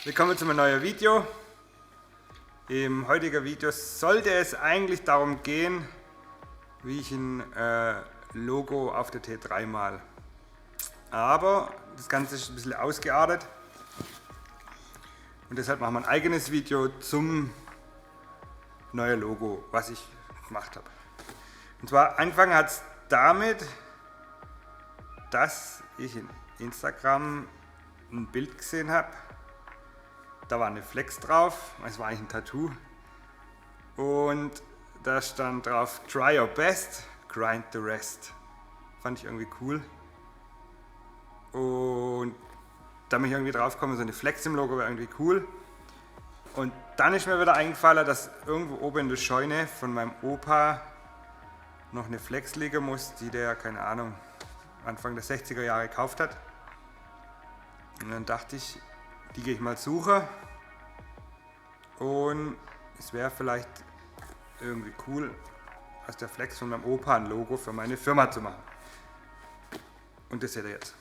Willkommen zu einem neuen Video. Im heutigen Video sollte es eigentlich darum gehen, wie ich ein Logo auf der T3 mal. Aber das Ganze ist ein bisschen ausgeartet und deshalb machen wir ein eigenes Video zum neuen Logo, was ich gemacht habe. Und zwar angefangen hat es damit, dass ich in Instagram ein Bild gesehen habe. Da war eine Flex drauf, es war eigentlich ein Tattoo. Und da stand drauf: Try your best, grind the rest. Fand ich irgendwie cool. Und da bin ich irgendwie drauf gekommen, so eine Flex im Logo wäre irgendwie cool. Und dann ist mir wieder eingefallen, dass irgendwo oben in der Scheune von meinem Opa noch eine Flex liegen muss, die der, keine Ahnung, Anfang der 60er Jahre gekauft hat. Und dann dachte ich, die gehe ich mal suchen und es wäre vielleicht irgendwie cool, aus der Flex von meinem Opa ein Logo für meine Firma zu machen. Und das seht ihr jetzt.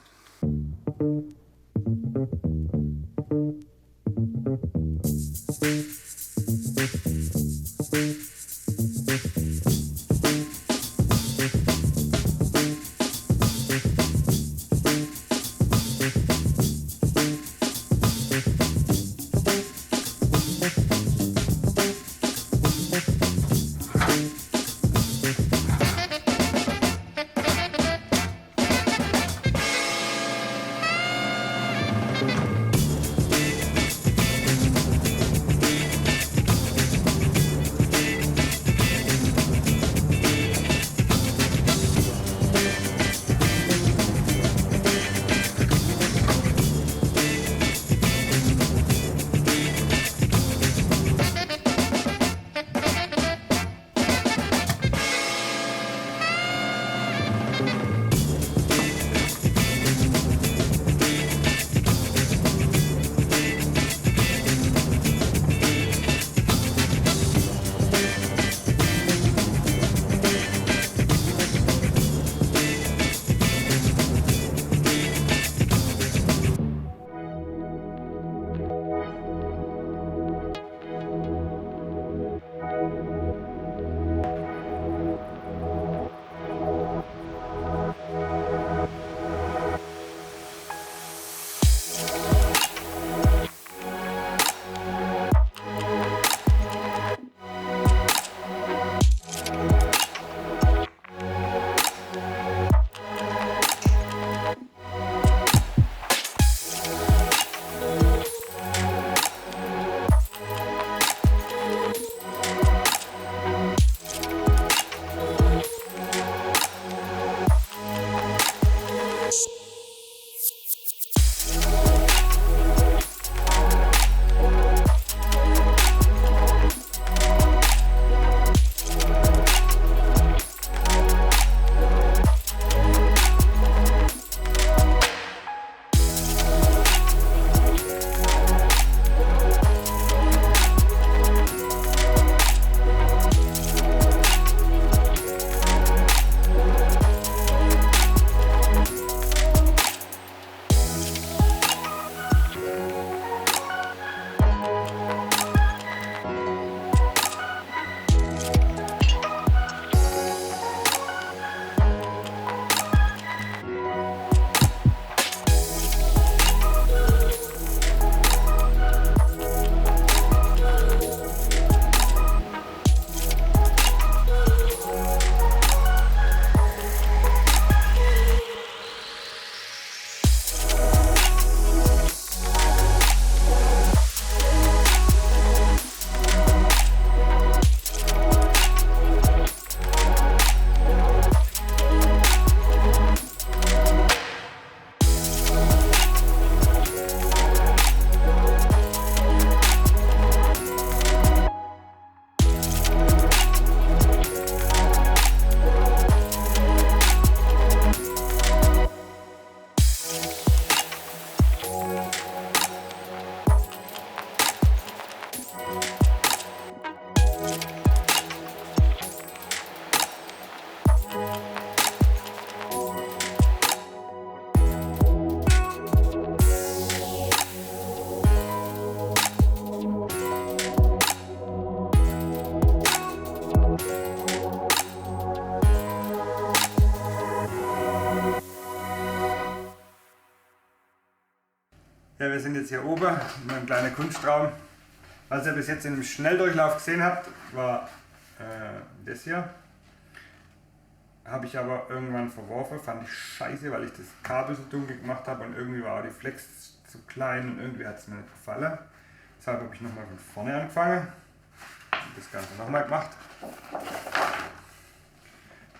Ja, wir sind jetzt hier oben, ein kleiner Kunstraum. Was ihr bis jetzt im Schnelldurchlauf gesehen habt, war das hier. Habe ich aber irgendwann verworfen, fand ich scheiße, weil ich das Kabel so dunkel gemacht habe und irgendwie war auch die Flex zu klein und irgendwie hat es mir nicht gefallen. Deshalb habe ich nochmal von vorne angefangen und das Ganze nochmal gemacht.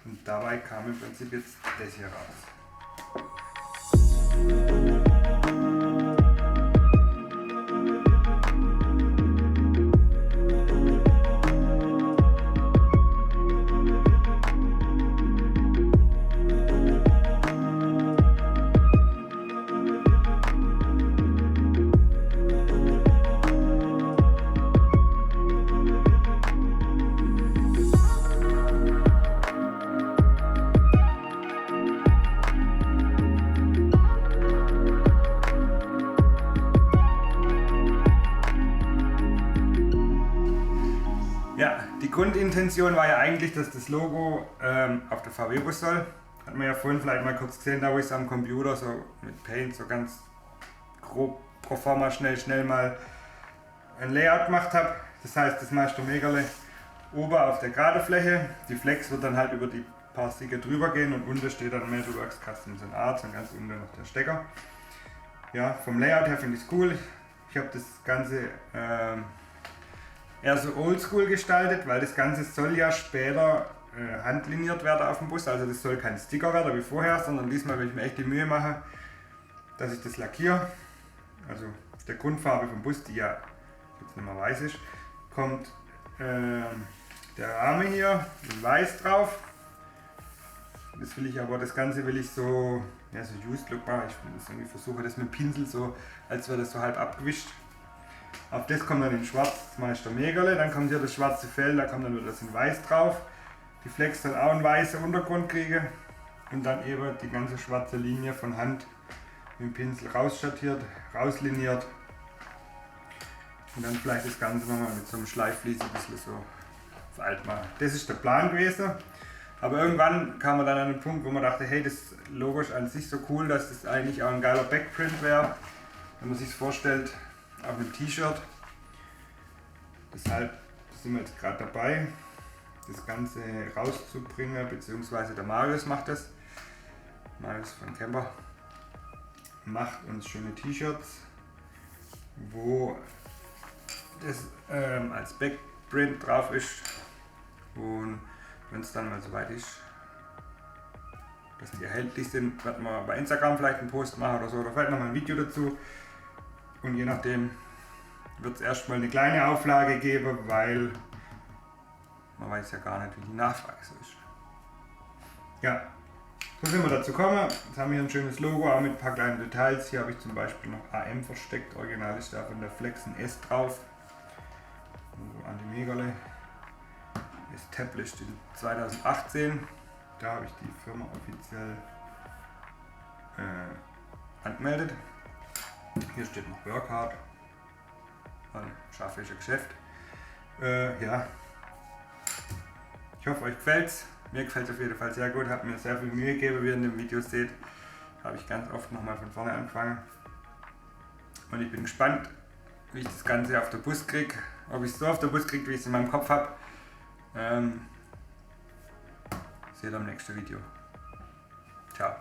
Und dabei kam im Prinzip jetzt das hier raus. Ja, die Grundintention war ja eigentlich, dass das Logo auf der VW-Bus soll. Hat man ja vorhin vielleicht mal kurz gesehen, da wo ich es am Computer so mit Paint so ganz grob pro forma schnell mal ein Layout gemacht habe. Das heißt, das Meister-Megerle oben auf der gerade Fläche. Die Flex wird dann halt über die paar Sticker drüber gehen und unten steht dann Metalworks Custom so ein Art und ganz unten noch der Stecker. Ja, vom Layout her finde ich es cool. Ich habe das Ganze eher so oldschool gestaltet, weil das Ganze soll ja später handliniert werden auf dem Bus. Also das soll kein Sticker werden wie vorher, sondern diesmal will ich mir echt die Mühe machen, dass ich das lackiere. Also auf der Grundfarbe vom Bus, die ja jetzt nicht mehr weiß ist, kommt der Rahmen hier in weiß drauf. Das will ich aber, das Ganze will ich so, ja, so Used Look machen. Ich das irgendwie versuche das mit Pinsel so, als wäre das so halb abgewischt. Auf das kommt dann in schwarz das Meister-Megerle, dann kommt hier das schwarze Fell, da kommt dann wieder das in weiß drauf. Die Flex soll auch einen weißen Untergrund kriegen und dann eben die ganze schwarze Linie von Hand mit dem Pinsel rausschattiert, rausliniert und dann vielleicht das Ganze nochmal mit so einem Schleifvlies ein bisschen so auf alt machen. Das ist der Plan gewesen, aber irgendwann kam man dann an den Punkt, wo man dachte, hey, das Logo ist an sich so cool, dass das eigentlich auch ein geiler Backprint wäre, wenn man sich es vorstellt auf einem T-Shirt. Deshalb sind wir jetzt gerade dabei, das Ganze rauszubringen, beziehungsweise der Marius macht das. Marius von Camper macht uns schöne T-Shirts, wo das als Backprint drauf ist. Und wenn es dann mal soweit ist, dass die erhältlich sind, werden wir bei Instagram vielleicht einen Post machen oder so, oder vielleicht nochmal ein Video dazu. Und je nachdem wird es erstmal eine kleine Auflage geben, weil man weiß ja gar nicht, wie die Nachfrage so ist. Ja, so sind wir dazu gekommen. Jetzt haben wir hier ein schönes Logo, auch mit ein paar kleinen Details. Hier habe ich zum Beispiel noch AM versteckt. Original ist da von der Flex ein S drauf. Also Anti-Megerle. Established in 2018. Da habe ich die Firma offiziell angemeldet. Hier steht noch Workhard. Scharfischer Geschäft. Ja. Ich hoffe, euch gefällt's. Mir gefällt es auf jeden Fall sehr gut. Hat mir sehr viel Mühe gegeben, wie ihr in dem Video seht. Habe ich ganz oft nochmal von vorne angefangen. Und ich bin gespannt, wie ich das Ganze auf der Bus kriege. Ob ich es so auf der Bus kriege, wie ich es in meinem Kopf habe. Seht ihr im nächsten Video. Ciao.